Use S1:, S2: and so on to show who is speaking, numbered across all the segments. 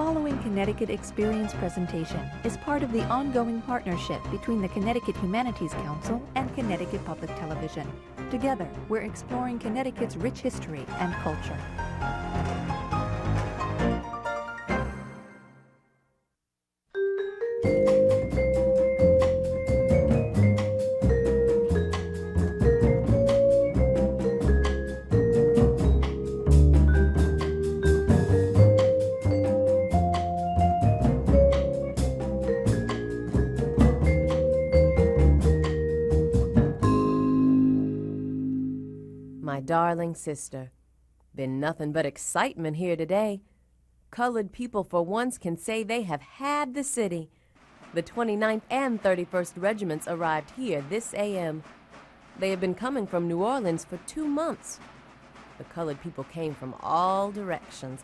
S1: following Connecticut Experience presentation is part of the ongoing partnership between the Connecticut Humanities Council and Connecticut Public Television. Together, we're exploring Connecticut's rich history and culture.
S2: My darling sister, been nothing but excitement here today. Colored people for once can say they have had the city. The 29th and 31st Regiments arrived here this a.m. They have been coming from New Orleans for 2 months. The colored people came from all directions.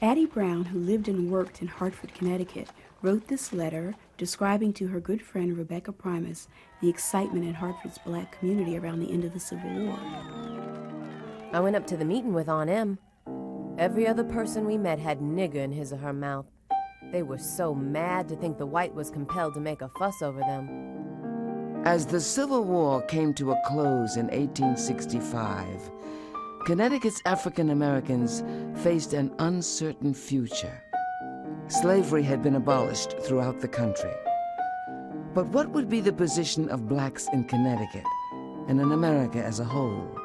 S3: Addie Brown, who lived and worked in Hartford, Connecticut, wrote this letter describing to her good friend Rebecca Primus the excitement in Hartford's black community around the end of the Civil War.
S2: I went up to the meeting with Aunt Em. Every other person we met had nigger in his or her mouth. They were so mad to think the white was compelled to make a fuss over them.
S4: As the Civil War came to a close in 1865, Connecticut's African Americans faced an uncertain future. Slavery had been abolished throughout the country. But what would be the position of blacks in Connecticut and in America as a whole?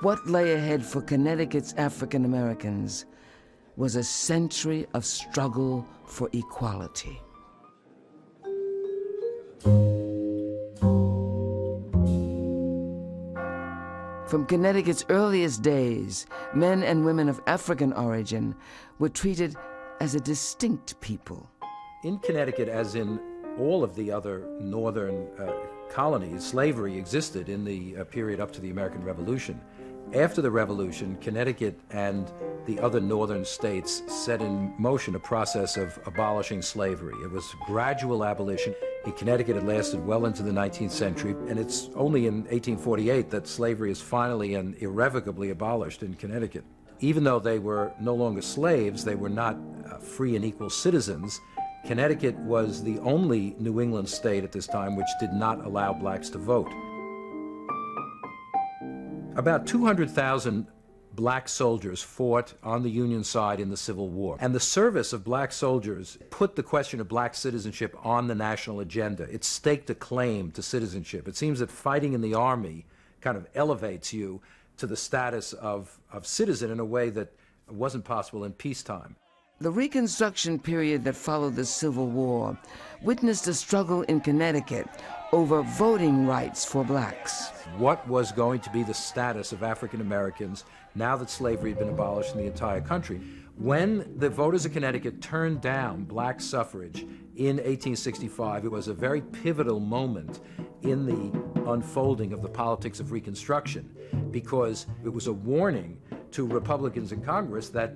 S4: What lay ahead for Connecticut's African Americans was a century of struggle for equality. From Connecticut's earliest days, men and women of African origin were treated as a distinct people.
S5: In Connecticut, as in all of the other northern colonies, slavery existed in the period up to the American Revolution. After the Revolution, Connecticut and the other northern states set in motion a process of abolishing slavery. It was gradual abolition. In Connecticut, it lasted well into the 19th century, and it's only in 1848 that slavery is finally and irrevocably abolished in Connecticut. Even though they were no longer slaves, they were not free and equal citizens. Connecticut was the only New England state at this time which did not allow blacks to vote. About 200,000 black soldiers fought on the Union side in the Civil War. And the service of black soldiers put the question of black citizenship on the national agenda. It staked a claim to citizenship. It seems that fighting in the army kind of elevates you to the status of citizen in a way that wasn't possible in peacetime.
S4: The Reconstruction period that followed the Civil War witnessed a struggle in Connecticut over voting rights for blacks.
S5: What was going to be the status of African Americans now that slavery had been abolished in the entire country? When the voters of Connecticut turned down black suffrage in 1865, it was a very pivotal moment in the unfolding of the politics of Reconstruction, because it was a warning to Republicans in Congress that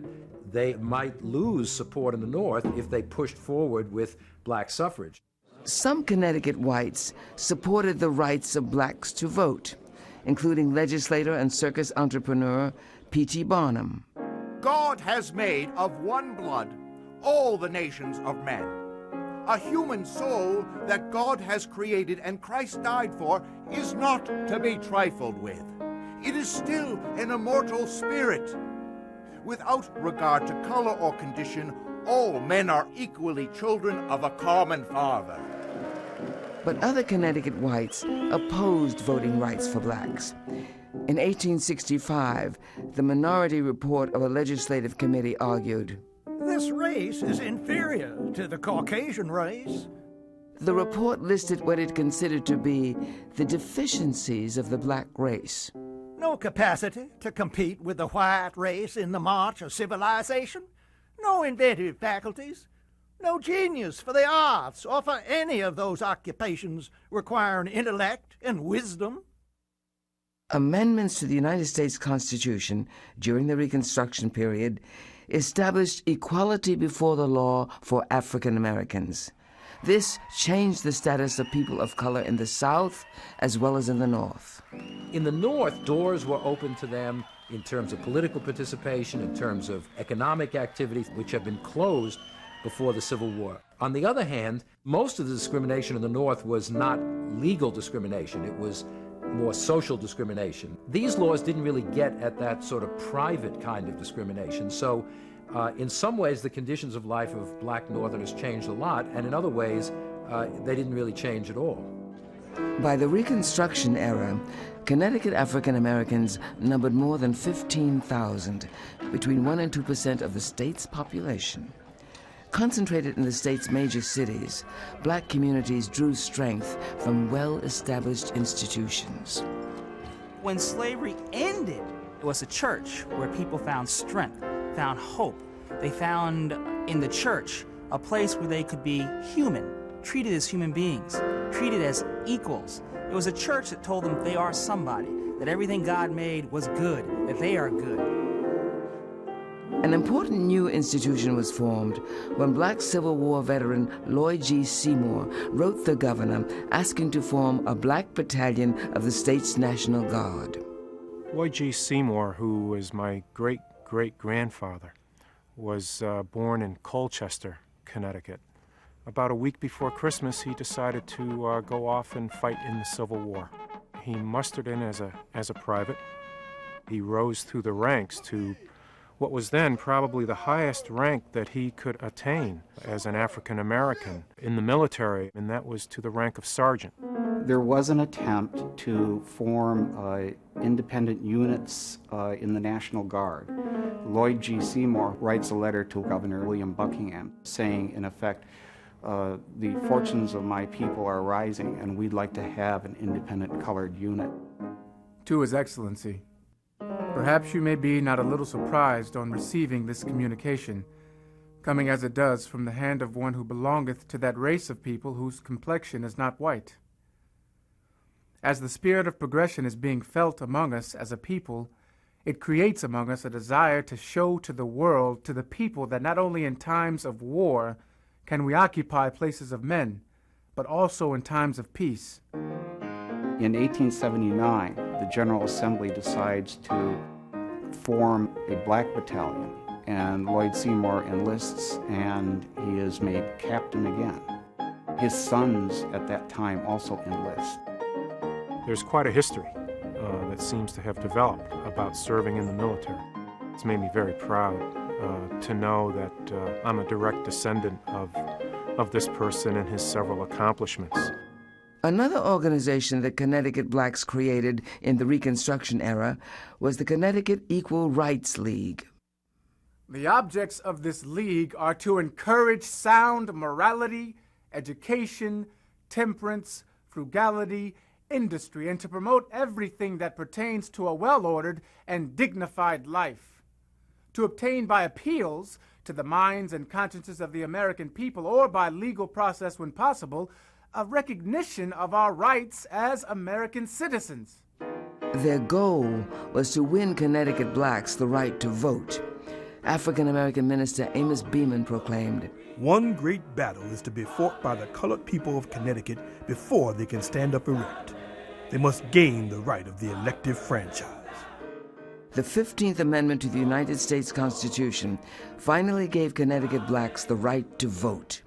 S5: they might lose support in the North if they pushed forward with black suffrage.
S4: Some Connecticut whites supported the rights of blacks to vote, including legislator and circus entrepreneur P.T. Barnum.
S6: God has made of one blood all the nations of men. A human soul that God has created and Christ died for is not to be trifled with. It is still an immortal spirit. Without regard to color or condition, all men are equally children of a common Father.
S4: But other Connecticut whites opposed voting rights for blacks. In 1865, the Minority Report of a legislative committee argued,
S7: "This race is inferior to the Caucasian race."
S4: The report listed what it considered to be the deficiencies of the black race.
S7: No capacity to compete with the white race in the march of civilization, no inventive faculties, no genius for the arts or for any of those occupations requiring intellect and wisdom.
S4: Amendments to the United States Constitution during the Reconstruction period established equality before the law for African Americans. This changed the status of people of color in the South as well as in the North.
S5: In the North, doors were open to them in terms of political participation, in terms of economic activities, which have been closed before the Civil War. On the other hand, most of the discrimination in the North was not legal discrimination. It was more social discrimination. These laws didn't really get at that sort of private kind of discrimination. So in some ways, the conditions of life of black Northerners changed a lot, and in other ways, they didn't really change at all.
S4: By the Reconstruction era, Connecticut African Americans numbered more than 15,000, between 1% and 2% of the state's population. Concentrated in the state's major cities, black communities drew strength from well-established institutions.
S8: When slavery ended, it was a church where people found strength, found hope. They found in the church a place where they could be human, treated as human beings, treated as equals. It was a church that told them they are somebody, that everything God made was good, that they are good.
S4: An important new institution was formed when black Civil War veteran Lloyd G. Seymour wrote the governor asking to form a black battalion of the state's National Guard.
S9: Lloyd G. Seymour, who was my great-great-grandfather, was born in Colchester, Connecticut. About a week before Christmas, he decided to go off and fight in the Civil War. He mustered in as a private. He rose through the ranks to what was then probably the highest rank that he could attain as an African American in the military, and that was to the rank of sergeant.
S10: There was an attempt to form independent units in the National Guard. Lloyd G. Seymour writes a letter to Governor William Buckingham saying, in effect, the fortunes of my people are rising and we'd like to have an independent colored unit.
S11: To His Excellency, perhaps you may be not a little surprised on receiving this communication, coming as it does from the hand of one who belongeth to that race of people whose complexion is not white. As the spirit of progression is being felt among us as a people, it creates among us a desire to show to the world, to the people, that not only in times of war can we occupy places of men, but also in times of peace.
S10: In 1879, the General Assembly decides to form a black battalion, and Lloyd Seymour enlists, and he is made captain again. His sons at that time also enlist.
S9: There's quite a history that seems to have developed about serving in the military. It's made me very proud to know that I'm a direct descendant of this person and his several accomplishments.
S4: Another organization that Connecticut blacks created in the Reconstruction era was the Connecticut Equal Rights League.
S11: The objects of this league are to encourage sound morality, education, temperance, frugality, industry, and to promote everything that pertains to a well-ordered and dignified life. To obtain by appeals to the minds and consciences of the American people, or by legal process when possible, a recognition of our rights as American citizens.
S4: Their goal was to win Connecticut blacks the right to vote. African-American minister Amos Beeman proclaimed,
S12: "One great battle is to be fought by the colored people of Connecticut before they can stand up erect. They must gain the right of the elective franchise."
S4: The 15th Amendment to the United States Constitution finally gave Connecticut blacks the right to vote.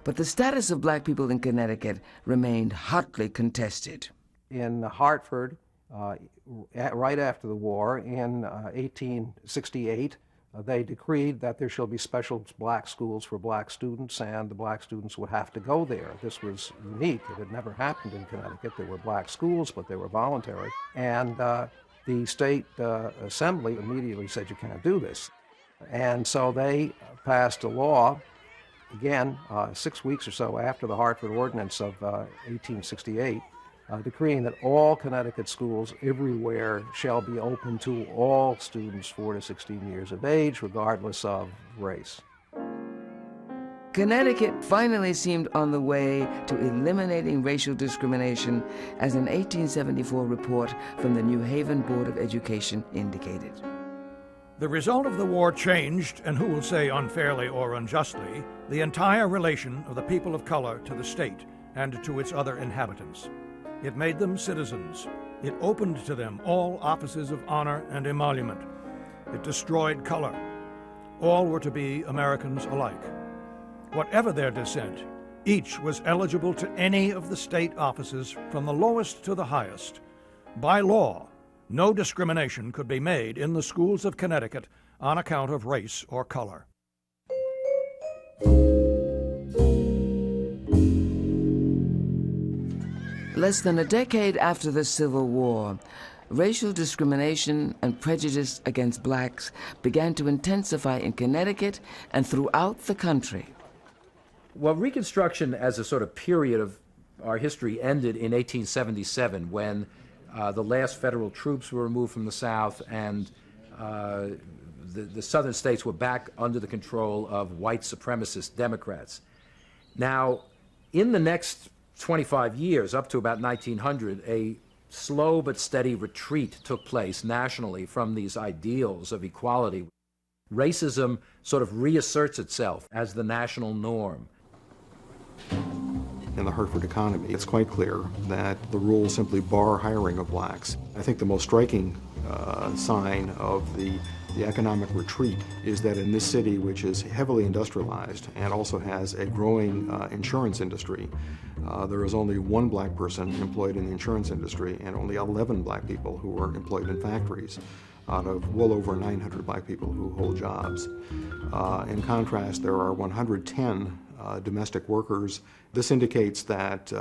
S4: But the status of black people in Connecticut remained hotly contested.
S13: In Hartford, right after the war, in 1868, they decreed that there shall be special black schools for black students, and the black students would have to go there. This was unique. It had never happened in Connecticut. There were black schools, but they were voluntary. And the state assembly immediately said, you can't do this. And so they passed a law, again, 6 weeks or so after the Hartford Ordinance of 1868, decreeing that all Connecticut schools everywhere shall be open to all students 4 to 16 years of age, regardless of race.
S4: Connecticut finally seemed on the way to eliminating racial discrimination, as an 1874 report from the New Haven Board of Education indicated.
S7: The result of the war changed, and who will say unfairly or unjustly, the entire relation of the people of color to the state and to its other inhabitants. It made them citizens,
S12: It opened to them all offices of honor and emolument. It destroyed color. All were to be Americans alike. Whatever their descent, each was eligible to any of the state offices from the lowest to the highest. By law, no discrimination could be made in the schools of Connecticut on account of race or color.
S4: Less than a decade after the Civil War, racial discrimination and prejudice against blacks began to intensify in Connecticut and throughout the country.
S5: Well, Reconstruction as a sort of period of our history ended in 1877 when the last federal troops were removed from the South and the southern states were back under the control of white supremacist Democrats. Now, in the next 25 years, up to about 1900, a slow but steady retreat took place nationally from these ideals of equality. Racism sort of reasserts itself as the national norm.
S14: In the Hartford economy, it's quite clear that the rules simply bar hiring of blacks. I think the most striking sign of the economic retreat is that in this city, which is heavily industrialized and also has a growing insurance industry, there is only one black person employed in the insurance industry and only 11 black people who are employed in factories out of well over 900 black people who hold jobs. In contrast, there are 110 domestic workers. This indicates that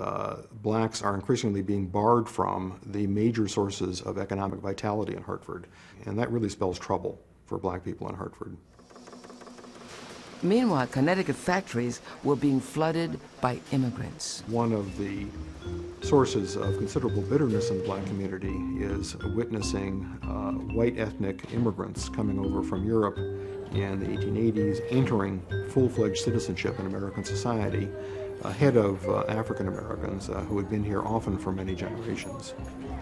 S14: blacks are increasingly being barred from the major sources of economic vitality in Hartford, and that really spells trouble for black people in Hartford.
S4: Meanwhile, Connecticut factories were being flooded by immigrants.
S14: One of the sources of considerable bitterness in the black community is witnessing white ethnic immigrants coming over from Europe in the 1880s, entering full-fledged citizenship in American society ahead of African Americans who had been here often for many generations.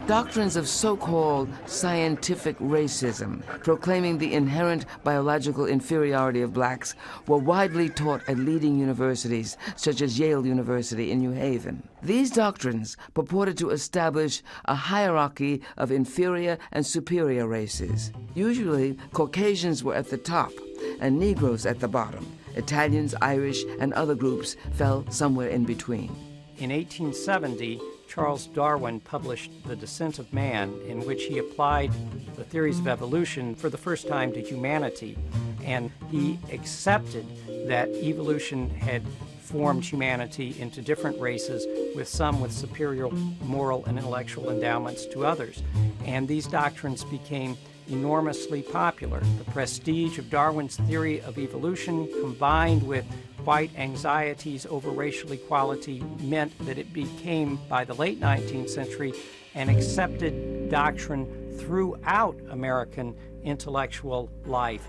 S4: Doctrines of so-called scientific racism, proclaiming the inherent biological inferiority of blacks, were widely taught at leading universities, such as Yale University in New Haven. These doctrines purported to establish a hierarchy of inferior and superior races. Usually, Caucasians were at the top and Negroes at the bottom. Italians, Irish, and other groups fell somewhere in between.
S15: In 1870, Charles Darwin published The Descent of Man, in which he applied the theories of evolution for the first time to humanity. And he accepted that evolution had formed humanity into different races, with some with superior moral and intellectual endowments to others. And these doctrines became enormously popular. The prestige of Darwin's theory of evolution, combined with white anxieties over racial equality, meant that it became, by the late 19th century, an accepted doctrine throughout American intellectual life.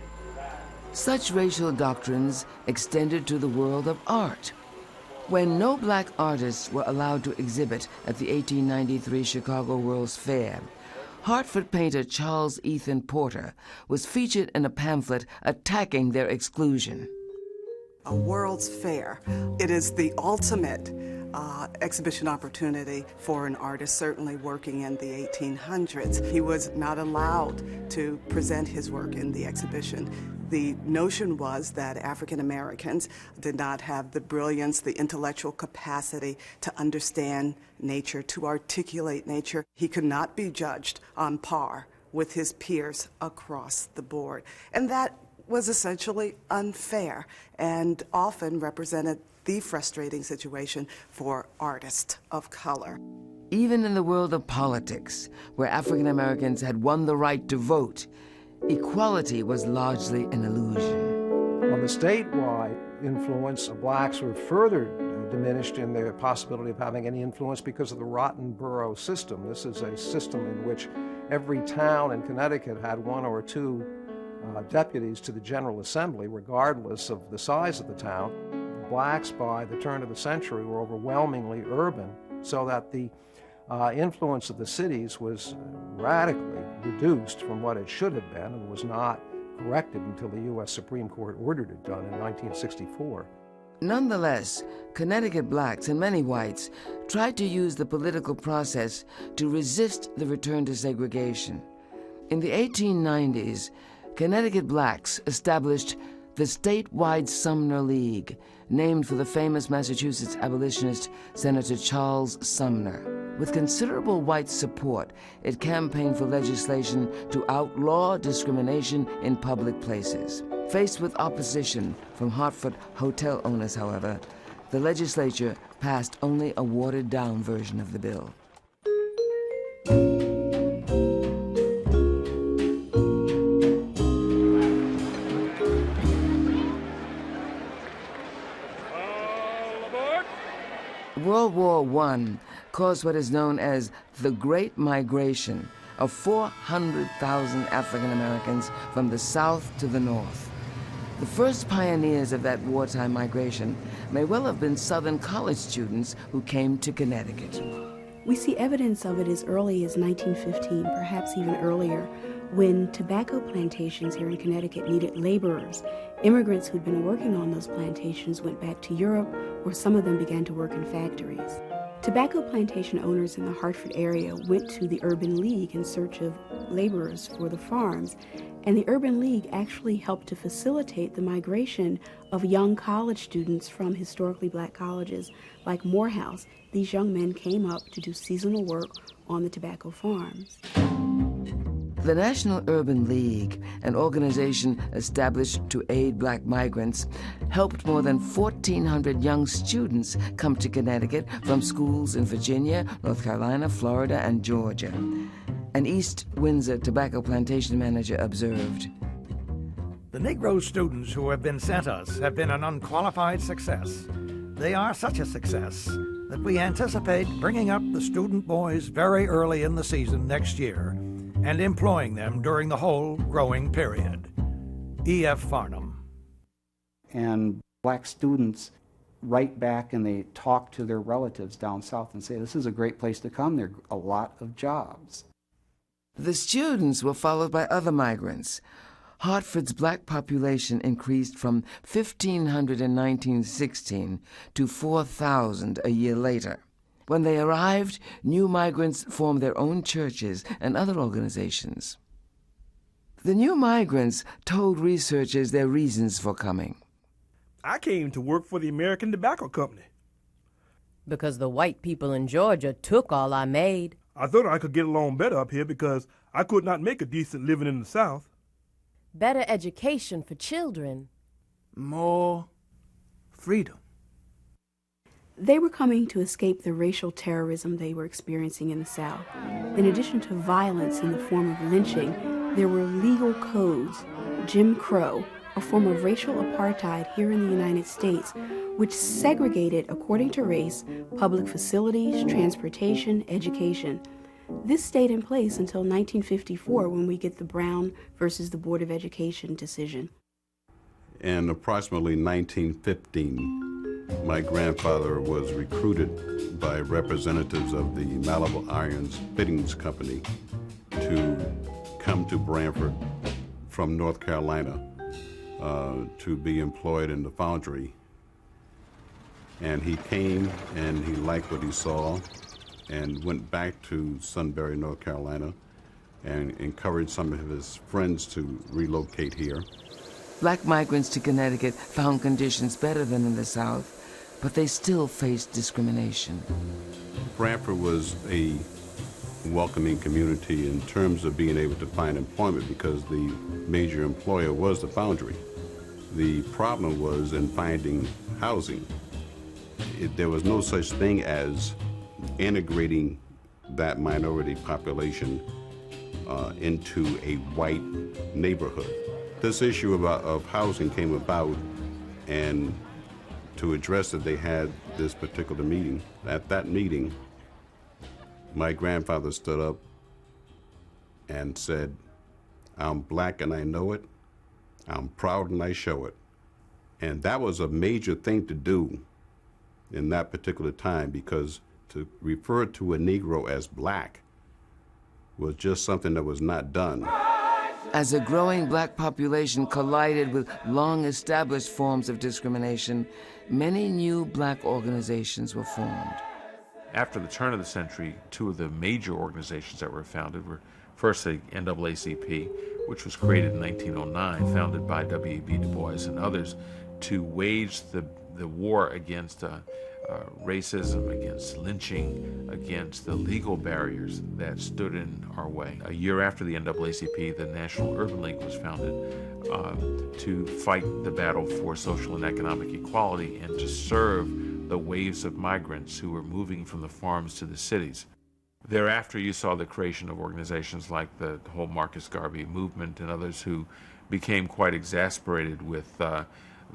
S4: Such racial doctrines extended to the world of art. When no black artists were allowed to exhibit at the 1893 Chicago World's Fair, Hartford painter Charles Ethan Porter was featured in a pamphlet attacking their exclusion.
S16: A World's Fair. It is the ultimate exhibition opportunity for an artist, certainly working in the 1800s. He was not allowed to present his work in the exhibition. The notion was that African Americans did not have the brilliance, the intellectual capacity to understand nature, to articulate nature. He could not be judged on par with his peers across the board. And that was essentially unfair and often represented the frustrating situation for artists of color.
S4: Even in the world of politics, where African Americans had won the right to vote, equality was largely an illusion.
S13: On the statewide influence, blacks were further diminished in their possibility of having any influence because of the rotten borough system. This is a system in which every town in Connecticut had one or two deputies to the General Assembly, regardless of the size of the town. Blacks, by the turn of the century, were overwhelmingly urban, so that the influence of the cities was radically reduced from what it should have been and was not corrected until the U.S. Supreme Court ordered it done in 1964.
S4: Nonetheless, Connecticut blacks and many whites tried to use the political process to resist the return to segregation. In the 1890s, Connecticut blacks established the statewide Sumner League, named for the famous Massachusetts abolitionist Senator Charles Sumner. With considerable white support, it campaigned for legislation to outlaw discrimination in public places. Faced with opposition from Hartford hotel owners, however, the legislature passed only a watered-down version of the bill. World War I caused what is known as the Great Migration of 400,000 African Americans from the South to the North. The first pioneers of that wartime migration may well have been Southern college students who came to Connecticut.
S3: We see evidence of it as early as 1915, perhaps even earlier, when tobacco plantations here in Connecticut needed laborers. Immigrants who'd been working on those plantations went back to Europe, or some of them began to work in factories. Tobacco plantation owners in the Hartford area went to the Urban League in search of laborers for the farms, and the Urban League actually helped to facilitate the migration of young college students from historically black colleges like Morehouse. These young men came up to do seasonal work on the tobacco farms.
S4: The National Urban League, an organization established to aid black migrants, helped more than 1,400 young students come to Connecticut from schools in Virginia, North Carolina, Florida, and Georgia. An East Windsor tobacco plantation manager observed,
S12: "The Negro students who have been sent us have been an unqualified success. They are such a success that we anticipate bringing up the student boys very early in the season next year and employing them during the whole growing period." E.F. Farnham.
S10: And black students write back and they talk to their relatives down south and say, this is a great place to come. There are a lot of jobs.
S4: The students were followed by other migrants. Hartford's black population increased from 1,500 in 1916 to 4,000 a year later. When they arrived, new migrants formed their own churches and other organizations. The new migrants told researchers their reasons for coming.
S17: "I came to work for the American Tobacco Company."
S2: "Because the white people in Georgia took all I made."
S17: "I thought I could get along better up here because I could not make a decent living in the South."
S2: "Better education for children."
S12: "More freedom."
S3: They were coming to escape the racial terrorism they were experiencing in the South. In addition to violence in the form of lynching, there were legal codes, Jim Crow, a form of racial apartheid here in the United States, which segregated, according to race, public facilities, transportation, education. This stayed in place until 1954 when we get the Brown versus the Board of Education decision.
S18: In approximately 1915, my grandfather was recruited by representatives of the Malibu Irons Fittings Company to come to Branford from North Carolina to be employed in the foundry. And he came and he liked what he saw and went back to Sunbury, North Carolina, and encouraged some of his friends to relocate here.
S4: Black migrants to Connecticut found conditions better than in the South, but they still faced discrimination.
S18: Branford was a welcoming community in terms of being able to find employment because the major employer was the foundry. The problem was in finding housing. There was no such thing as integrating that minority population into a white neighborhood. This issue of housing came about, and to address it, they had this particular meeting. At that meeting, my grandfather stood up and said, "I'm black and I know it. I'm proud and I show it." And that was a major thing to do in that particular time, because to refer to a Negro as black was just something that was not done.
S4: As a growing black population collided with long-established forms of discrimination, many new black organizations were formed.
S19: After the turn of the century, two of the major organizations that were founded were first the NAACP, which was created in 1909, founded by W.E.B. Du Bois and others, to wage the war against racism, against lynching, against the legal barriers that stood in our way. A year after the NAACP, the National Urban League was founded to fight the battle for social and economic equality and to serve the waves of migrants who were moving from the farms to the cities. Thereafter, you saw the creation of organizations like the whole Marcus Garvey movement and others who became quite exasperated with the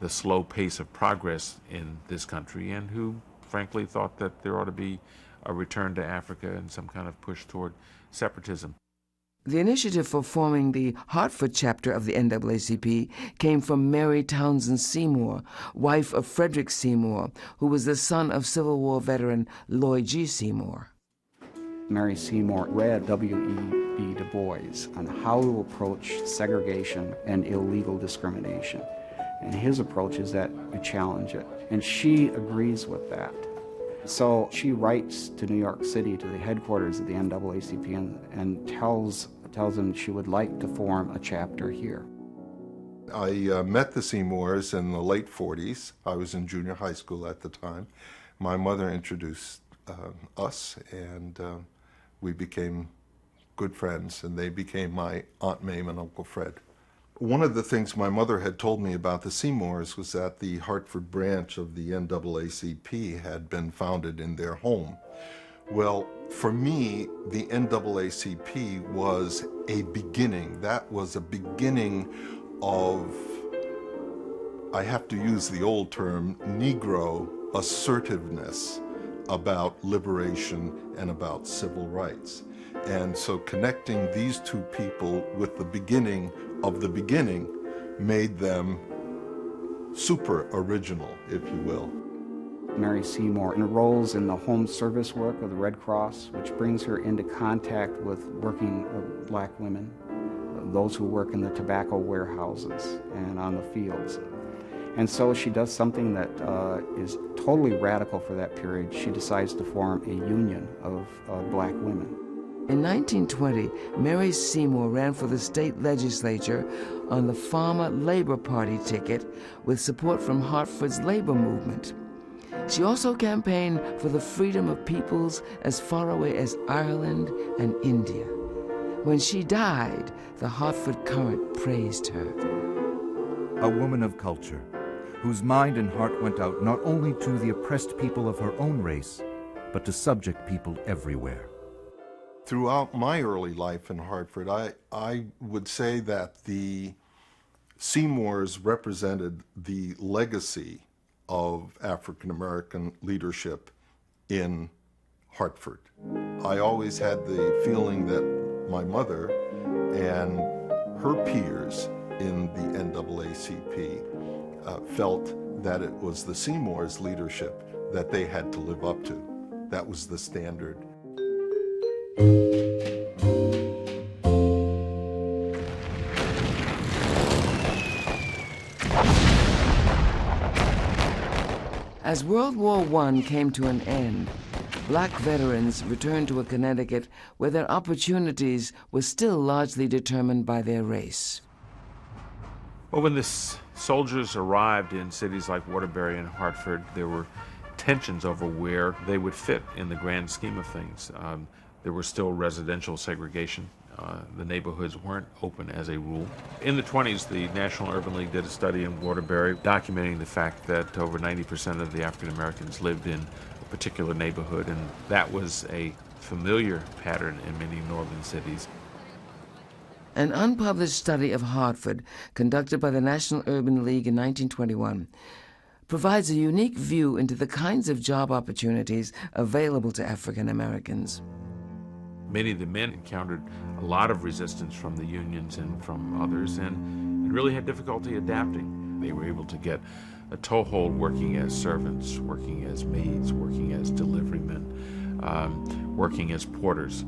S19: slow pace of progress in this country and who, frankly, thought that there ought to be a return to Africa and some kind of push toward separatism.
S4: The initiative for forming the Hartford chapter of the NAACP came from Mary Townsend Seymour, wife of Frederick Seymour, who was the son of Civil War veteran Lloyd G. Seymour.
S10: Mary Seymour read W.E.B. Du Bois on how to approach segregation and illegal discrimination. And his approach is that you challenge it. And she agrees with that. So she writes to New York City, to the headquarters of the NAACP, and tells them she would like to form a chapter here.
S20: I met the Seymours in the late 40s. I was in junior high school at the time. My mother introduced us, and we became good friends, and they became my Aunt Mame and Uncle Fred. One of the things my mother had told me about the Seymours was that the Hartford branch of the NAACP had been founded in their home. Well, for me, the NAACP was a beginning. That was a beginning of, I have to use the old term, Negro assertiveness about liberation and about civil rights. And so connecting these two people with the beginning of the beginning made them super original, if you will.
S10: Mary Seymour enrolls in the home service work of the Red Cross, which brings her into contact with working black women, those who work in the tobacco warehouses and on the fields. And so she does something that is totally radical for that period. She decides to form a union of black women.
S4: In 1920, Mary Seymour ran for the state legislature on the Farmer Labor Party ticket with support from Hartford's labor movement. She also campaigned for the freedom of peoples as far away as Ireland and India. When she died, the Hartford Courant praised her.
S21: A woman of culture, whose mind and heart went out not only to the oppressed people of her own race, but to subject people everywhere.
S20: Throughout my early life in Hartford, I would say that the Seymours represented the legacy of African American leadership in Hartford. I always had the feeling that my mother and her peers in the NAACP felt that it was the Seymours' leadership that they had to live up to. That was the standard.
S4: As World War I came to an end, black veterans returned to a Connecticut where their opportunities were still largely determined by their race.
S19: Well, when the soldiers arrived in cities like Waterbury and Hartford, there were tensions over where they would fit in the grand scheme of things. There was still residential segregation. The neighborhoods weren't open as a rule. In the 20s, the National Urban League did a study in Waterbury documenting the fact that over 90% of the African Americans lived in a particular neighborhood, and that was a familiar pattern in many northern cities.
S4: An unpublished study of Hartford, conducted by the National Urban League in 1921, provides a unique view into the kinds of job opportunities available to African Americans.
S19: Many of the men encountered a lot of resistance from the unions and from others and really had difficulty adapting. They were able to get a toehold working as servants, working as maids, working as deliverymen, working as porters.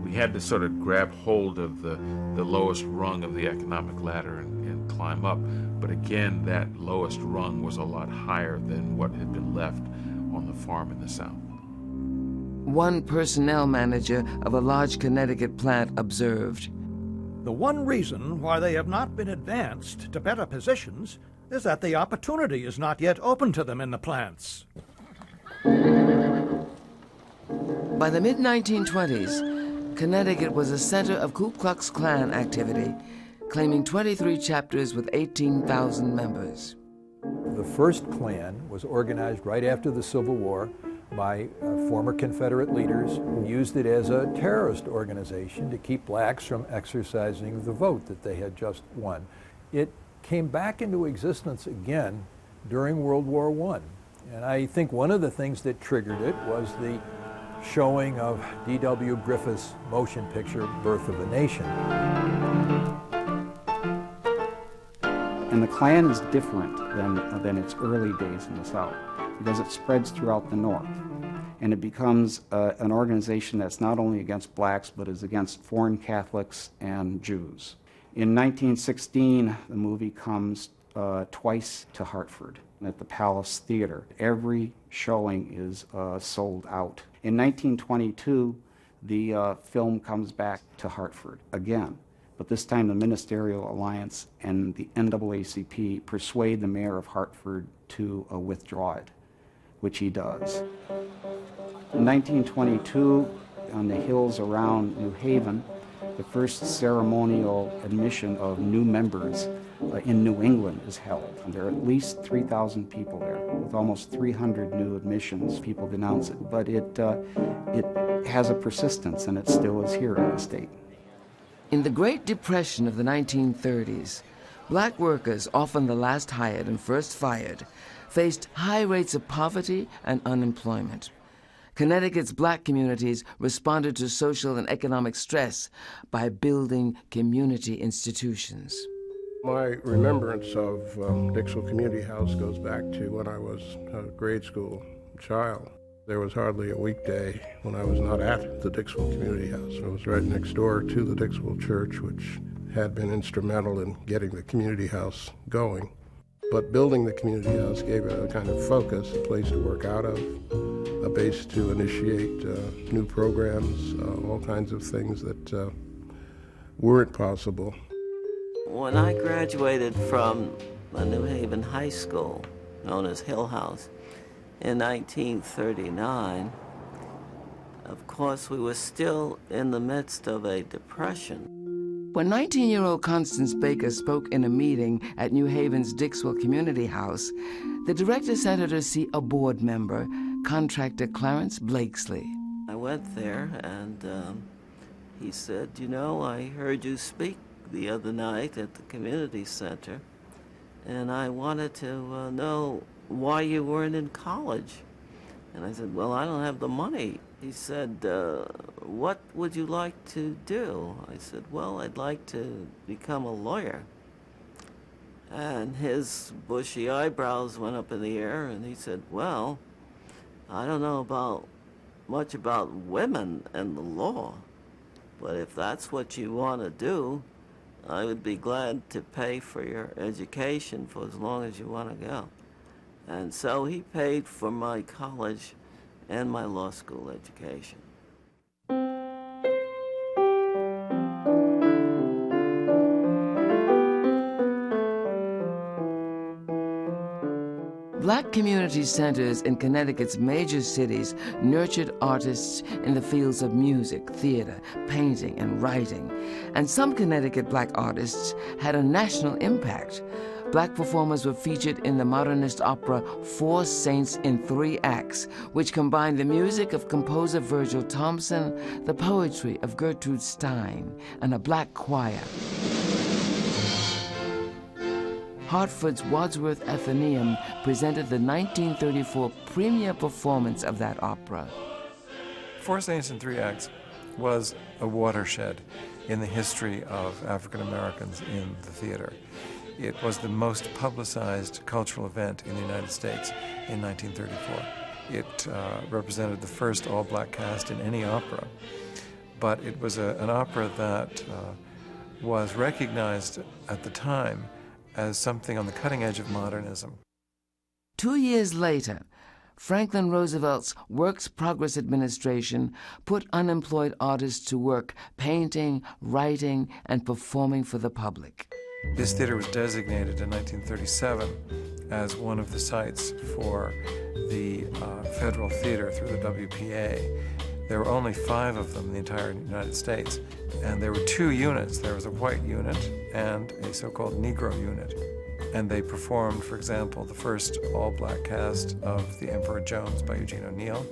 S19: We We had to sort of grab hold of the lowest rung of the economic ladder and climb up. But again, that lowest rung was a lot higher than what had been left on the farm in the South.
S4: One personnel manager of a large Connecticut plant observed,
S12: "The one reason why they have not been advanced to better positions is that the opportunity is not yet open to them in the plants."
S4: By the mid-1920s, Connecticut was a center of Ku Klux Klan activity, claiming 23 chapters with 18,000 members.
S1: The first Klan was organized right after the Civil War by former Confederate leaders who used it as a terrorist organization to keep blacks from exercising the vote that they had just won. It came back into existence again during World War I. And I think one of the things that triggered it was the showing of D.W. Griffith's motion picture, Birth of a Nation.
S10: And the Klan is different than its early days in the South because it spreads throughout the North. And it becomes an organization that's not only against blacks, but is against foreign Catholics and Jews. In 1916, the movie comes twice to Hartford at the Palace Theater. Every showing is sold out. In 1922, the film comes back to Hartford again, but this time the Ministerial Alliance and the NAACP persuade the mayor of Hartford to withdraw it, which he does. In 1922, on the hills around New Haven, the first ceremonial admission of new members in New England is held. And there are at least 3,000 people there, with almost 300 new admissions. People denounce it, but it has a persistence, and it still is here in the state.
S4: In the Great Depression of the 1930s, black workers, often the last hired and first fired, faced high rates of poverty and unemployment. Connecticut's black communities responded to social and economic stress by building community institutions.
S22: My remembrance of Dixwell Community House goes back to when I was a grade school child. There was hardly a weekday when I was not at the Dixwell Community House. It was right next door to the Dixwell Church, which had been instrumental in getting the community house going. But building the community house gave it a kind of focus, a place to work out of, a base to initiate new programs, all kinds of things that weren't possible.
S23: When I graduated from the New Haven High School, known as Hill House, in 1939, of course, we were still in the midst of a depression.
S4: When 19-year-old Constance Baker spoke in a meeting at New Haven's Dixwell Community House, the director sent her to see a board member, contractor Clarence Blakesley.
S23: I went there and he said, "You know, I heard you speak the other night at the community center, and I wanted to know why you weren't in college." And I said, "Well, I don't have the money." He said, "What would you like to do?" I said, "Well, I'd like to become a lawyer." And his bushy eyebrows went up in the air, and he said, "Well, I don't know much about women and the law, but if that's what you want to do, I would be glad to pay for your education for as long as you want to go." And so he paid for my college and my law school education.
S4: Black community centers in Connecticut's major cities nurtured artists in the fields of music, theater, painting, and writing. And some Connecticut black artists had a national impact. Black performers were featured in the modernist opera Four Saints in Three Acts, which combined the music of composer Virgil Thompson, the poetry of Gertrude Stein, and a black choir. Hartford's Wadsworth Athenaeum presented the 1934 premiere performance of that opera.
S24: Four Saints in Three Acts was a watershed in the history of African Americans in the theater. It was the most publicized cultural event in the United States in 1934. It represented the first all-black cast in any opera. but it was an opera that was recognized at the time as something on the cutting edge of modernism.
S4: 2 years later, Franklin Roosevelt's Works Progress Administration put unemployed artists to work painting, writing, and performing for the public.
S24: This theater was designated in 1937 as one of the sites for the Federal Theater through the WPA. There were only 5 of them in the entire United States, and there were 2 units. There was a white unit and a so-called Negro unit. And they performed, for example, the first all-black cast of The Emperor Jones by Eugene O'Neill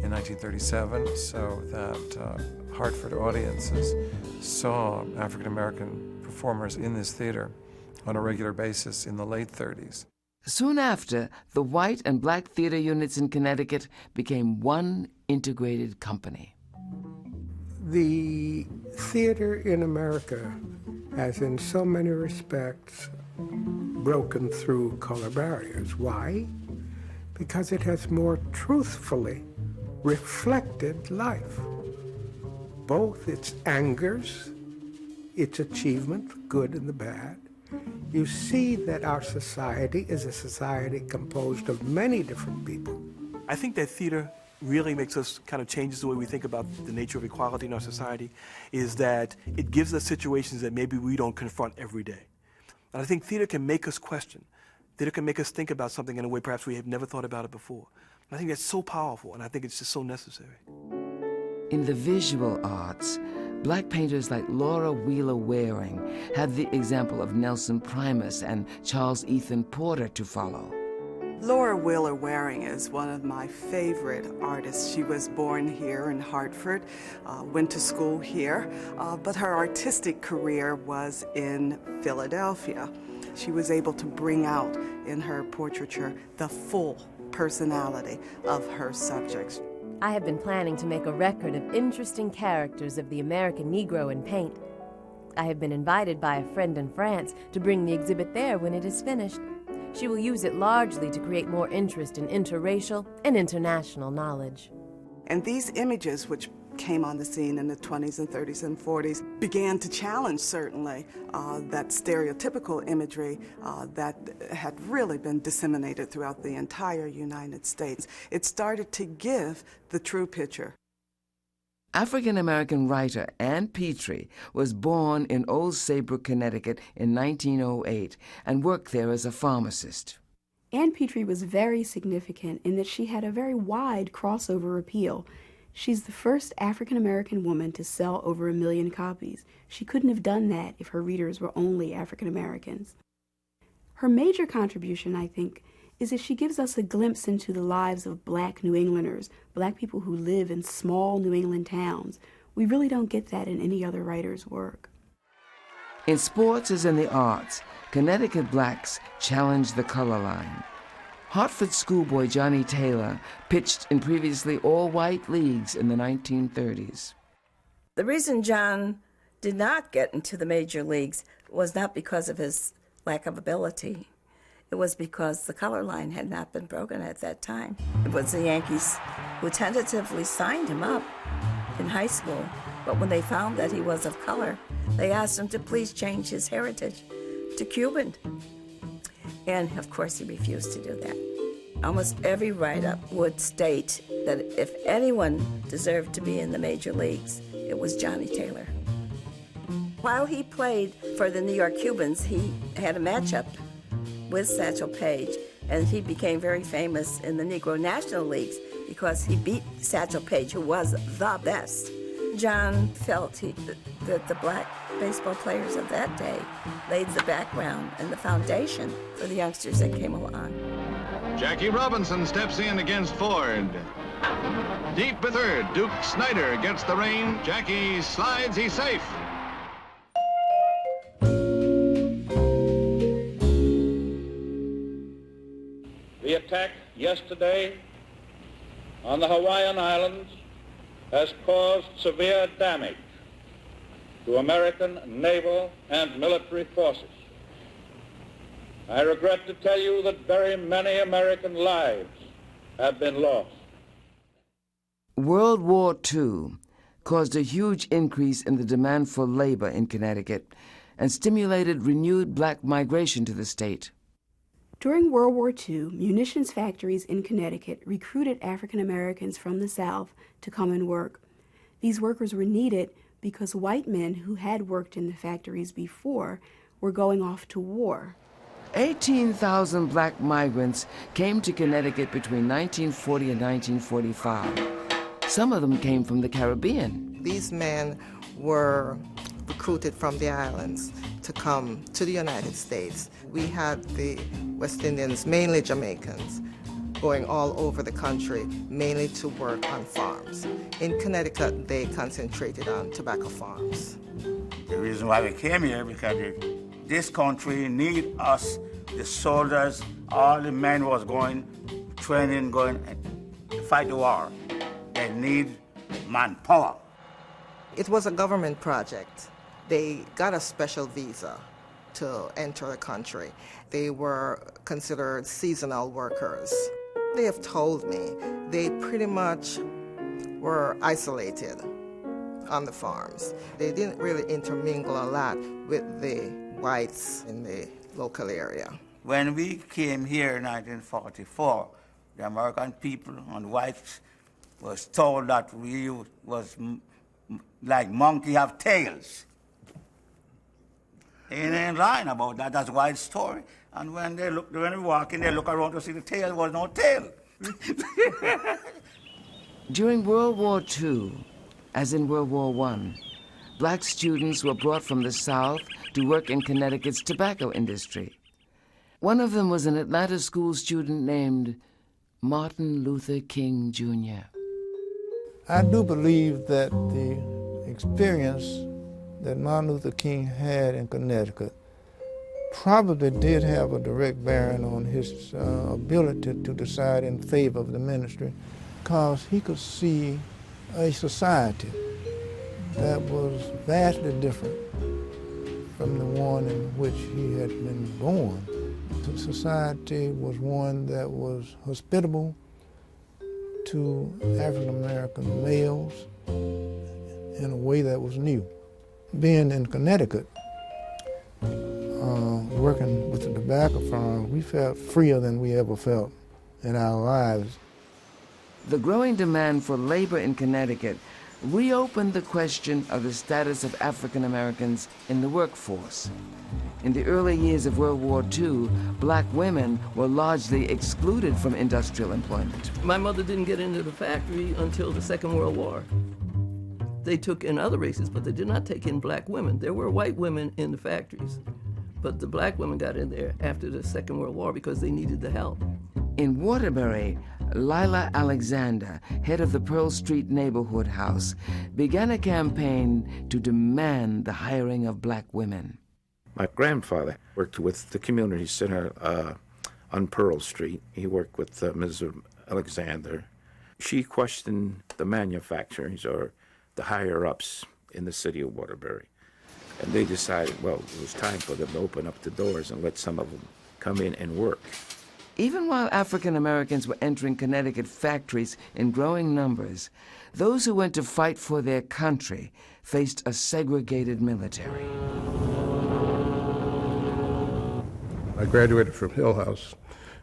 S24: in 1937, so that Hartford audiences saw African-American performers in this theater on a regular basis in the late 30s.
S4: Soon after, the white and black theater units in Connecticut became one integrated company.
S6: The theater in America has, in so many respects, broken through color barriers. Why? Because it has more truthfully reflected life, both its angers, its achievement, good and the bad. You see that our society is a society composed of many different people.
S8: I think that theater really makes us kind of changes the way we think about the nature of equality in our society, is that it gives us situations that maybe we don't confront every day. And I think theater can make us question. Theater can make us think about something in a way perhaps we have never thought about it before. And I think that's so powerful, and I think it's just so necessary.
S4: In the visual arts, black painters like Laura Wheeler Waring had the example of Nelson Primus and Charles Ethan Porter to follow.
S16: Laura Wheeler Waring is one of my favorite artists. She was born here in Hartford, went to school here, but her artistic career was in Philadelphia. She was able to bring out in her portraiture the full personality of her subjects.
S2: I have been planning to make a record of interesting characters of the American Negro in paint. I have been invited by a friend in France to bring the exhibit there when it is finished. She will use it largely to create more interest in interracial and international knowledge.
S16: And these images, which came on the scene in the 20s and 30s and 40s, began to challenge, certainly, that stereotypical imagery that had really been disseminated throughout the entire United States. It started to give the true picture.
S4: African-American writer Ann Petrie was born in Old Saybrook, Connecticut in 1908 and worked there as a pharmacist.
S3: Ann Petrie was very significant in that she had a very wide crossover appeal. She's the first African-American woman to sell over 1 million copies. She couldn't have done that if her readers were only African-Americans. Her major contribution, I think, is that she gives us a glimpse into the lives of black New Englanders, black people who live in small New England towns. We really don't get that in any other writer's work.
S4: In sports as in the arts, Connecticut blacks challenged the color line. Hartford schoolboy Johnny Taylor pitched in previously all-white leagues in the 1930s.
S9: The reason John did not get into the major leagues was not because of his lack of ability. It was because the color line had not been broken at that time. It was the Yankees who tentatively signed him up in high school, but when they found that he was of color, they asked him to please change his heritage to Cuban. And of course he refused to do that. Almost every write-up would state that if anyone deserved to be in the major leagues, it was Johnny Taylor. While he played for the New York Cubans, he had a matchup with Satchel Paige, and he became very famous in the Negro National Leagues because he beat Satchel Paige, who was the best. John felt that the black baseball players of that day laid the background and the foundation for the youngsters that came along.
S11: Jackie Robinson steps in against Ford. Deep in third, Duke Snyder gets the rein. Jackie slides, he's safe.
S25: The attack yesterday on the Hawaiian Islands has caused severe damage to American naval and military forces. I regret to tell you that very many American lives have been lost.
S4: World War II, caused a huge increase in the demand for labor in Connecticut and stimulated renewed black migration to the state.
S3: During World War II, munitions factories in Connecticut recruited African Americans from the South to come and work. These workers were needed because white men who had worked in the factories before were going off to war.
S4: 18,000 black migrants came to Connecticut between 1940 and 1945. Some of them came from the Caribbean.
S5: These men were recruited from the islands to come to the United States. We had the West Indians, mainly Jamaicans, going all over the country, mainly to work on farms. In Connecticut, they concentrated on tobacco farms.
S7: The reason why we came here, because this country needs us, the soldiers, all the men was going, training, going to fight the war. They need manpower.
S5: It was a government project. They got a special visa to enter the country. They were considered seasonal workers. They have told me they pretty much were isolated on the farms. They didn't really intermingle a lot with the whites in the local area.
S7: When we came here in 1944, the American people and whites was told that we was like monkey have tails. They ain't lying about that. That's White's story. And when we walk in, they look around to see the tail. There was no tail.
S4: During World War II, as in World War I, black students were brought from the South to work in Connecticut's tobacco industry. One of them was an Atlanta school student named Martin Luther King, Jr.
S13: I do believe that the experience that Martin Luther King had in Connecticut probably did have a direct bearing on his ability to decide in favor of the ministry, because he could see a society that was vastly different from the one in which he had been born. The society was one that was hospitable to African American males in a way that was new. Being in Connecticut, working with the tobacco farm, we felt freer than we ever felt in our lives.
S4: The growing demand for labor in Connecticut reopened the question of the status of African Americans in the workforce. In the early years of World War II, black women were largely excluded from industrial employment.
S14: My mother didn't get into the factory until the Second World War. They took in other races, but they did not take in black women. There were white women in the factories, but the black women got in there after the Second World War because they needed the help.
S4: In Waterbury, Lila Alexander, head of the Pearl Street Neighborhood House, began a campaign to demand the hiring of black women.
S15: My grandfather worked with the community center on Pearl Street. He worked with Ms. Alexander. She questioned the manufacturers or the higher-ups in the city of Waterbury. And they decided, well, it was time for them to open up the doors and let some of them come in and work.
S4: Even while African Americans were entering Connecticut factories in growing numbers, those who went to fight for their country faced a segregated military.
S22: I graduated from Hillhouse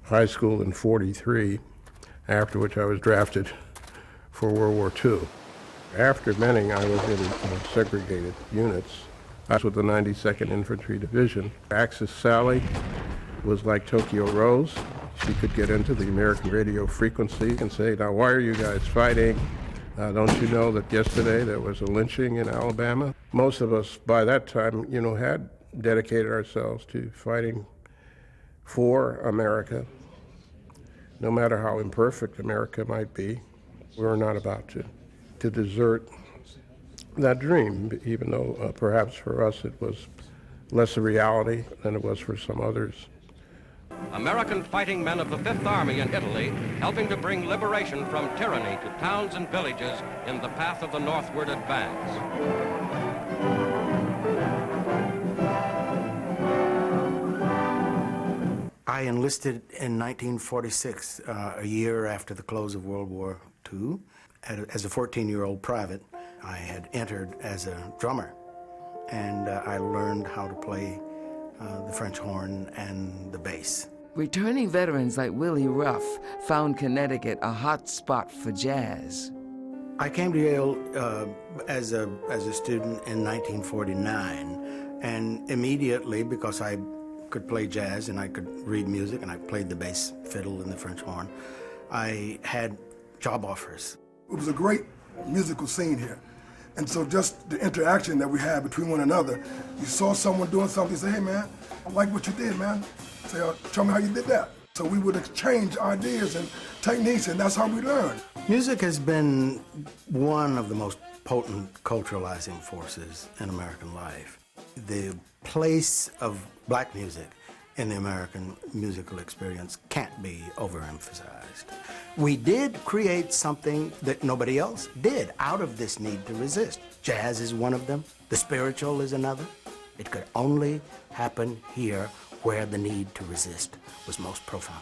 S22: High School in '43, after which I was drafted for World War II. After Benning, I was in segregated units. I was with the 92nd Infantry Division. Axis Sally was like Tokyo Rose. She could get into the American radio frequency and say, now why are you guys fighting? Don't you know that yesterday there was a lynching in Alabama? Most of us by that time, had dedicated ourselves to fighting for America. No matter how imperfect America might be, we're not about to desert that dream, even though perhaps for us it was less a reality than it was for some others.
S26: American fighting men of the Fifth Army in Italy, helping to bring liberation from tyranny to towns and villages in the path of the northward advance.
S27: I enlisted in 1946, a year after the close of World War II, as a 14-year-old private. I had entered as a drummer, and I learned how to play the French horn and the bass.
S4: Returning veterans like Willie Ruff found Connecticut a hot spot for jazz.
S27: I came to Yale as a student in 1949, and immediately, because I could play jazz and I could read music and I played the bass fiddle and the French horn, I had job offers.
S1: It was a great musical scene here. And so just the interaction that we had between one another, you saw someone doing something, you say, hey man, I like what you did, man. Say, show me how you did that. So we would exchange ideas and techniques, and that's how we learn.
S27: Music has been one of the most potent culturalizing forces in American life. The place of black music in the American musical experience can't be overemphasized. We did create something that nobody else did out of this need to resist. Jazz is one of them. The spiritual is another. It could only happen here where the need to resist was most profound.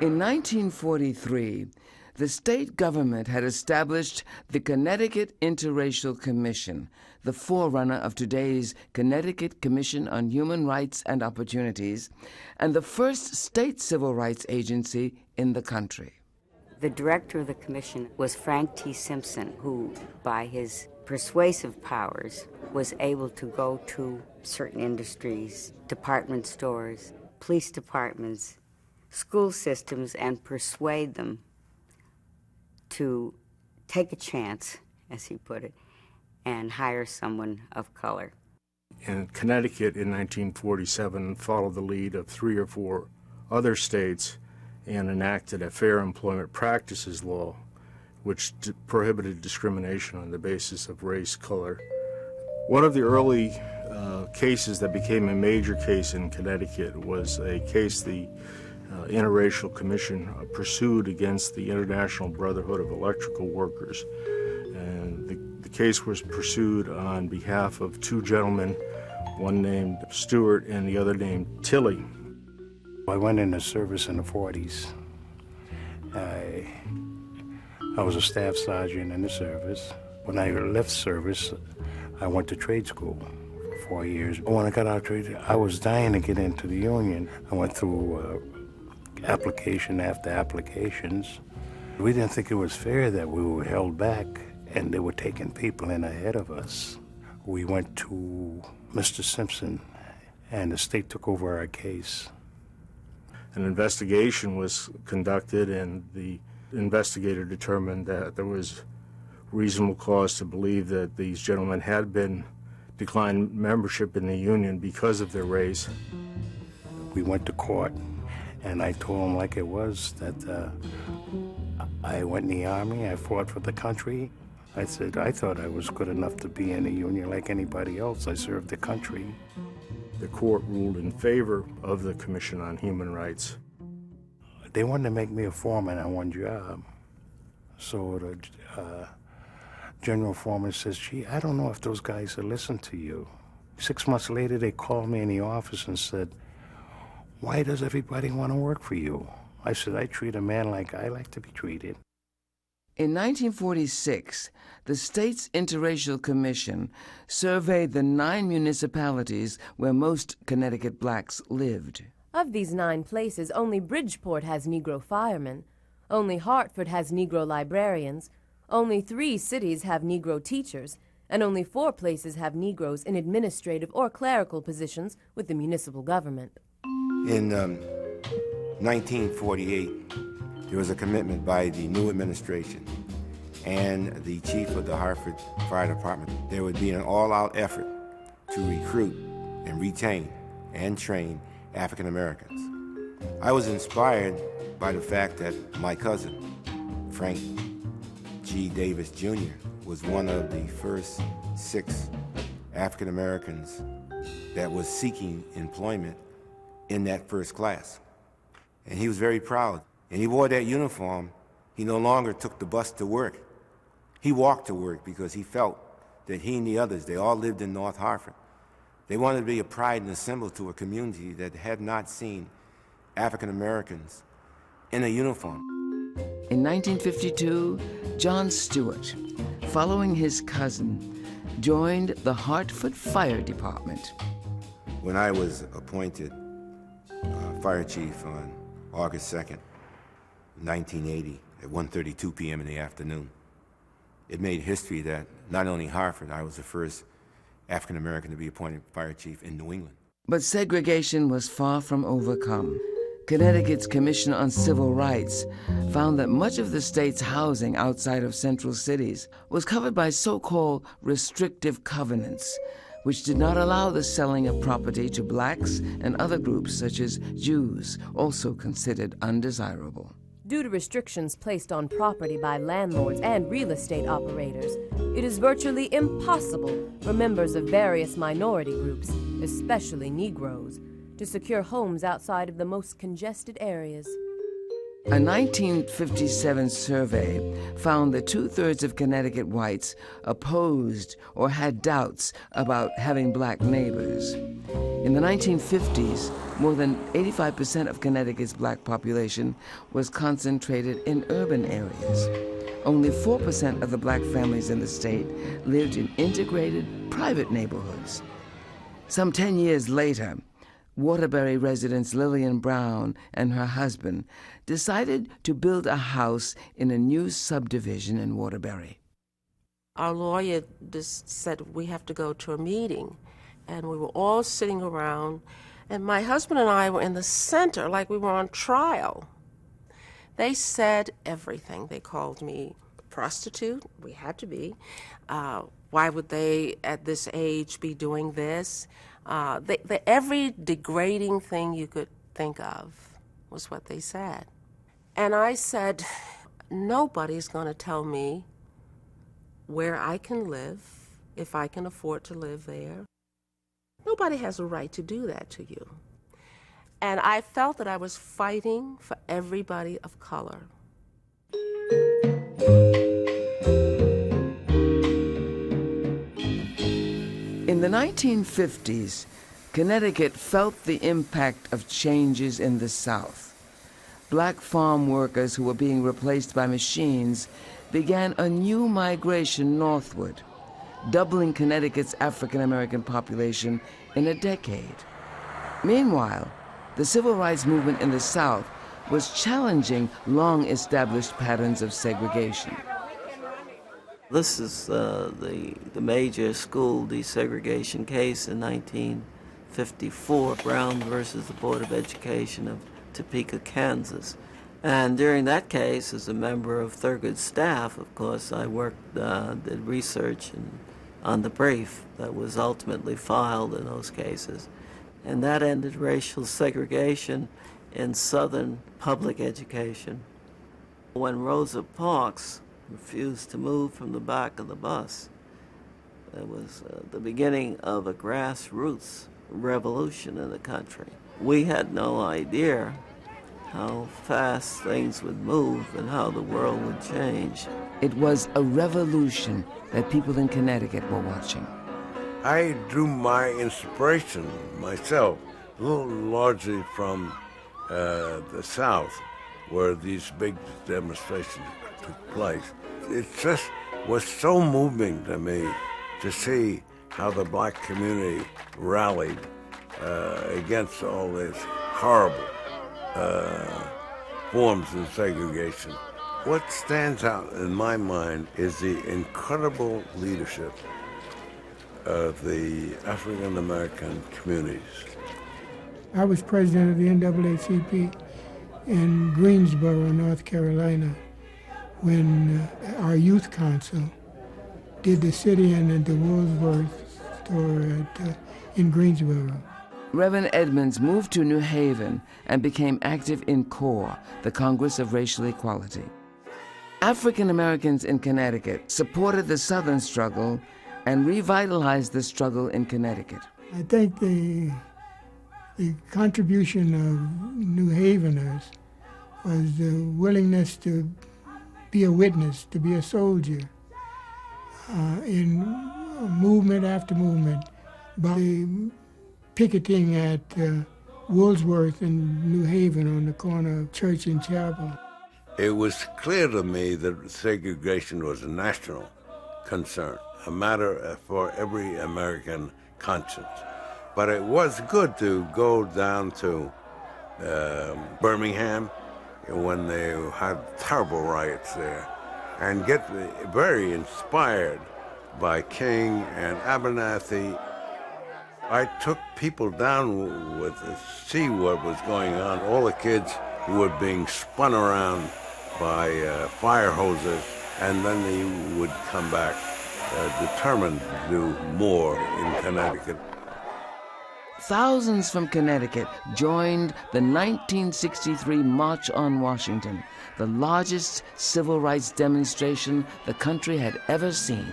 S4: In 1943, the state government had established the Connecticut Interracial Commission, the forerunner of today's Connecticut Commission on Human Rights and Opportunities, and the first state civil rights agency in the country.
S12: The director of the commission was Frank T. Simpson, who, by his persuasive powers, was able to go to certain industries, department stores, police departments, school systems, and persuade them to take a chance, as he put it, and hire someone of color.
S22: And Connecticut in 1947 followed the lead of 3 or 4 other states and enacted a Fair Employment Practices Law, which prohibited discrimination on the basis of race, color. One of the early cases that became a major case in Connecticut was a case the Interracial Commission pursued against the International Brotherhood of Electrical Workers. And the case was pursued on behalf of 2 gentlemen, one named Stewart and the other named Tilley.
S27: I went into service in the 40s. I was a staff sergeant in the service. When I left service, I went to trade school for 4 years. When I got out of trade, I was dying to get into the union. I went through application after applications. We didn't think it was fair that we were held back and they were taking people in ahead of us. We went to Mr. Simpson and the state took over our case.
S22: An investigation was conducted and the investigator determined that there was reasonable cause to believe that these gentlemen had been declined membership in the union because of their race.
S27: We went to court and I told them like it was that I went in the Army, I fought for the country. I said I thought I was good enough to be in a union like anybody else. I served the country.
S22: The court ruled in favor of the Commission on Human Rights.
S27: They wanted to make me a foreman on one job. So the general foreman says, gee, I don't know if those guys will listen to you. 6 months later, they called me in the office and said, why does everybody want to work for you? I said, I treat a man like I like to be treated.
S4: In 1946, the state's Interracial Commission surveyed the 9 municipalities where most Connecticut blacks lived.
S2: Of these 9 places, only Bridgeport has Negro firemen. Only Hartford has Negro librarians. Only 3 cities have Negro teachers. And only 4 places have Negroes in administrative or clerical positions with the municipal government.
S17: In 1948, there was a commitment by the new administration and the chief of the Hartford Fire Department. There would be an all-out effort to recruit and retain and train African Americans. I was inspired by the fact that my cousin, Frank G. Davis Jr., was one of the first 6 African Americans that was seeking employment in that first class. And he was very proud. And he wore that uniform. He no longer took the bus to work. He walked to work because he felt that he and the others, they all lived in North Hartford. They wanted to be a pride and a symbol to a community that had not seen African Americans in a uniform.
S4: In 1952, John Stewart, following his cousin, joined the Hartford Fire Department.
S17: When I was appointed fire chief on August 2nd, 1980, at 1:32 p.m. in the afternoon, it made history that not only Hartford, I was the first African American to be appointed fire chief in New England.
S4: But segregation was far from overcome. Connecticut's Commission on Civil Rights found that much of the state's housing outside of central cities was covered by so-called restrictive covenants, which did not allow the selling of property to blacks and other groups such as Jews, also considered undesirable.
S2: Due to restrictions placed on property by landlords and real estate operators, it is virtually impossible for members of various minority groups, especially Negroes, to secure homes outside of the most congested areas.
S4: A 1957 survey found that 2/3 of Connecticut whites opposed or had doubts about having black neighbors. In the 1950s, more than 85% of Connecticut's black population was concentrated in urban areas. Only 4% of the black families in the state lived in integrated private neighborhoods. Some 10 years later, Waterbury residents Lillian Brown and her husband decided to build a house in a new subdivision in Waterbury.
S10: Our lawyer just said we have to go to a meeting, and we were all sitting around, and my husband and I were in the center like we were on trial. They said everything. They called me a prostitute. We had to be. Why would they at this age be doing this? Every degrading thing you could think of was what they said. And I said, nobody's going to tell me where I can live, if I can afford to live there. Nobody has a right to do that to you. And I felt that I was fighting for everybody of color.
S4: In the 1950s, Connecticut felt the impact of changes in the South. Black farm workers who were being replaced by machines began a new migration northward, doubling Connecticut's African-American population in a decade. Meanwhile, the civil rights movement in the South was challenging long-established patterns of segregation.
S18: This is the major school desegregation case in 1954, Brown versus the Board of Education of Topeka, Kansas. And during that case, as a member of Thurgood's staff, of course, I worked, did research on the brief that was ultimately filed in those cases. And that ended racial segregation in Southern public education. When Rosa Parks refused to move from the back of the bus, it was the beginning of a grassroots revolution in the country. We had no idea how fast things would move and how the world would change.
S4: It was a revolution that people in Connecticut were watching.
S19: I drew my inspiration myself, a little largely from the South, where these big demonstrations took place. It just was so moving to me to see how the black community rallied against all this horrible forms of segregation. What stands out in my mind is the incredible leadership of the African American communities.
S20: I was president of the NAACP in Greensboro, North Carolina, when our youth council did the sit-in at the Woolworth store in Greensboro.
S4: Reverend Edmonds moved to New Haven and became active in CORE, the Congress of Racial Equality. African Americans in Connecticut supported the Southern struggle and revitalized the struggle in Connecticut.
S20: I think the contribution of New Haveners was the willingness to be a witness, to be a soldier, in movement after movement by picketing at Woolsworth and New Haven on the corner of Church and Chapel.
S19: It was clear to me that segregation was a national concern, a matter for every American conscience. But it was good to go down to Birmingham when they had terrible riots there and get very inspired by King and Abernathy. I took people down with to see what was going on. All the kids who were being spun around by fire hoses, and then they would come back determined to do more in Connecticut.
S4: Thousands from Connecticut joined the 1963 March on Washington, the largest civil rights demonstration the country had ever seen.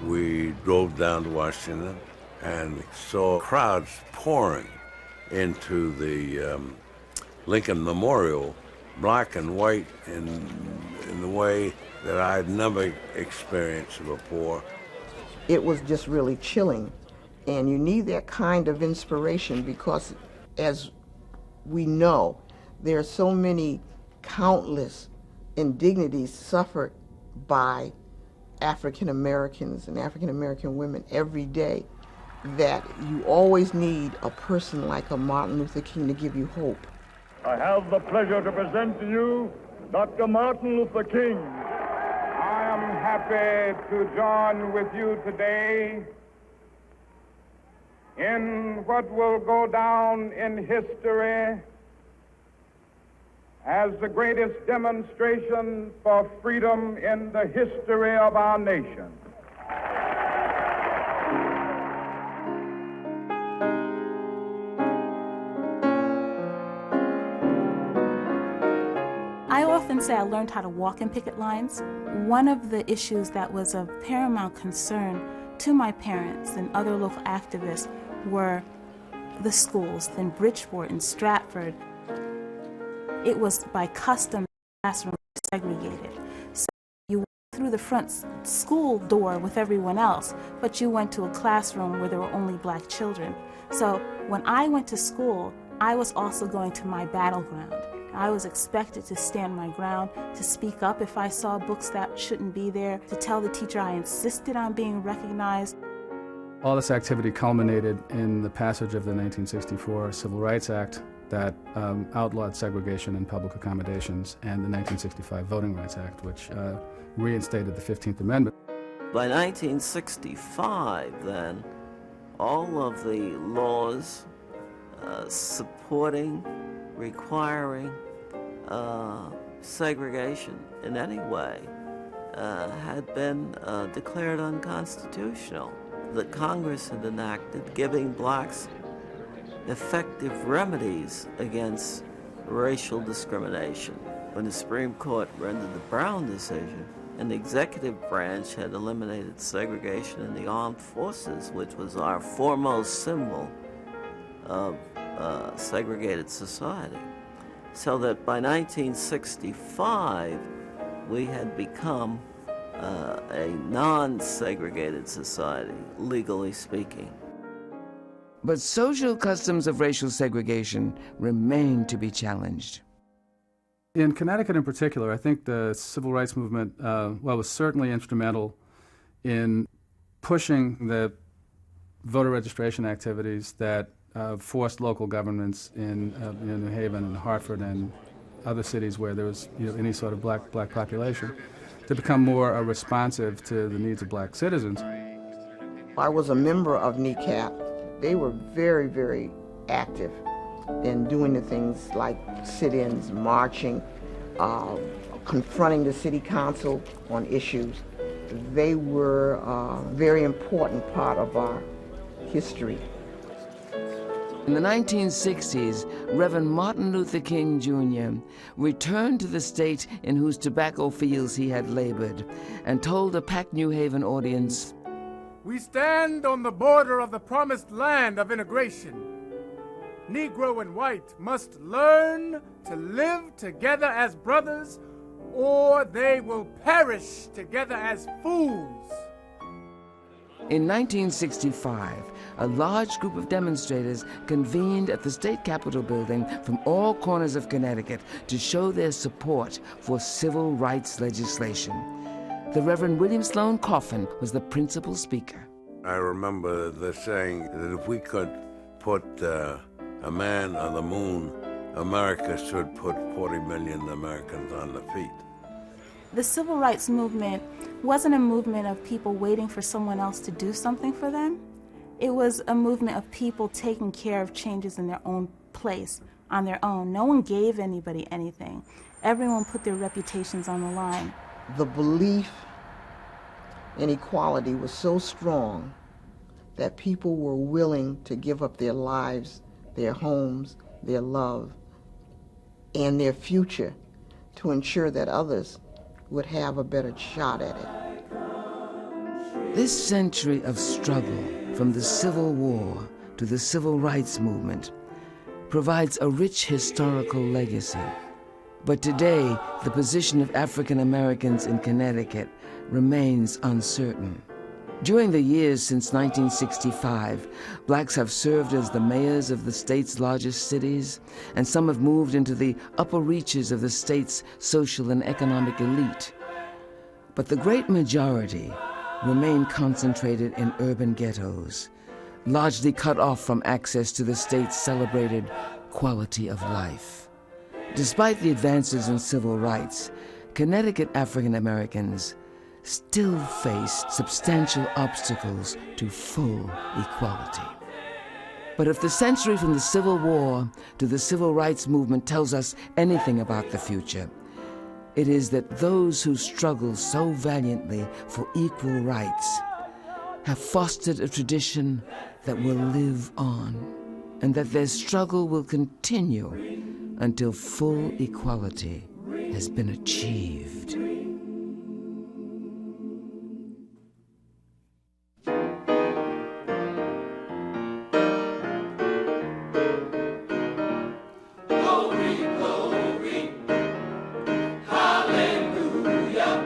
S19: We drove down to Washington and saw crowds pouring into the Lincoln Memorial, black and white in the way that I'd never experienced before.
S5: It was just really chilling. And you need that kind of inspiration because, as we know, there are so many countless indignities suffered by African Americans and African American women every day that you always need a person like a Martin Luther King to give you hope.
S6: I have the pleasure to present to you Dr. Martin Luther King. I am happy to join with you today in what will go down in history as the greatest demonstration for freedom in the history of our nation.
S8: I often say I learned how to walk in picket lines. One of the issues that was of paramount concern to my parents and other local activists were the schools in Bridgeport and Stratford. It was by custom classrooms segregated. So you went through the front school door with everyone else, but you went to a classroom where there were only black children. So when I went to school, I was also going to my battleground. I was expected to stand my ground, to speak up if I saw books that shouldn't be there, to tell the teacher I insisted on being recognized.
S9: All this activity culminated in the passage of the 1964 Civil Rights Act that outlawed segregation in public accommodations, and the 1965 Voting Rights Act, which reinstated the 15th Amendment.
S18: By 1965, then, all of the laws supporting, requiring segregation in any way had been declared unconstitutional. The Congress had enacted giving blacks effective remedies against racial discrimination. When the Supreme Court rendered the Brown decision, and the executive branch had eliminated segregation in the armed forces, which was our foremost symbol of segregated society. So that by 1965, we had become a non-segregated society, legally speaking.
S4: But social customs of racial segregation remain to be challenged.
S9: In Connecticut in particular, I think the civil rights movement was certainly instrumental in pushing the voter registration activities that forced local governments in New Haven and Hartford and other cities where there was any sort of black population to become more responsive to the needs of black citizens.
S5: I was a member of NECAP. They were very, very active in doing the things like sit-ins, marching, confronting the city council on issues. They were a very important part of our history.
S4: In the 1960s, Reverend Martin Luther King Jr. returned to the state in whose tobacco fields he had labored and told a packed New Haven audience,
S16: "We stand on the border of the promised land of integration. Negro and white must learn to live together as brothers, or they will perish together as fools."
S4: In 1965, a large group of demonstrators convened at the state capitol building from all corners of Connecticut to show their support for civil rights legislation. The Reverend William Sloane Coffin was the principal speaker.
S19: I remember the saying that if we could put a man on the moon, America should put 40 million Americans on their feet.
S8: The civil rights movement wasn't a movement of people waiting for someone else to do something for them. It was a movement of people taking care of changes in their own place, on their own. No one gave anybody anything. Everyone put their reputations on the line.
S3: The belief in equality was so strong that people were willing to give up their lives, their homes, their love, and their future to ensure that others would have a better shot at it.
S4: This century of struggle, from the Civil War to the Civil Rights Movement, provides a rich historical legacy. But today, the position of African Americans in Connecticut remains uncertain. During the years since 1965, blacks have served as the mayors of the state's largest cities, and some have moved into the upper reaches of the state's social and economic elite. But the great majority remain concentrated in urban ghettos, largely cut off from access to the state's celebrated quality of life. Despite the advances in civil rights, Connecticut African Americans still face substantial obstacles to full equality. But if the century from the Civil War to the Civil Rights Movement tells us anything about the future, it is that those who struggle so valiantly for equal rights have fostered a tradition that will live on, and that their struggle will continue until full equality has been achieved.
S7: Hallelujah.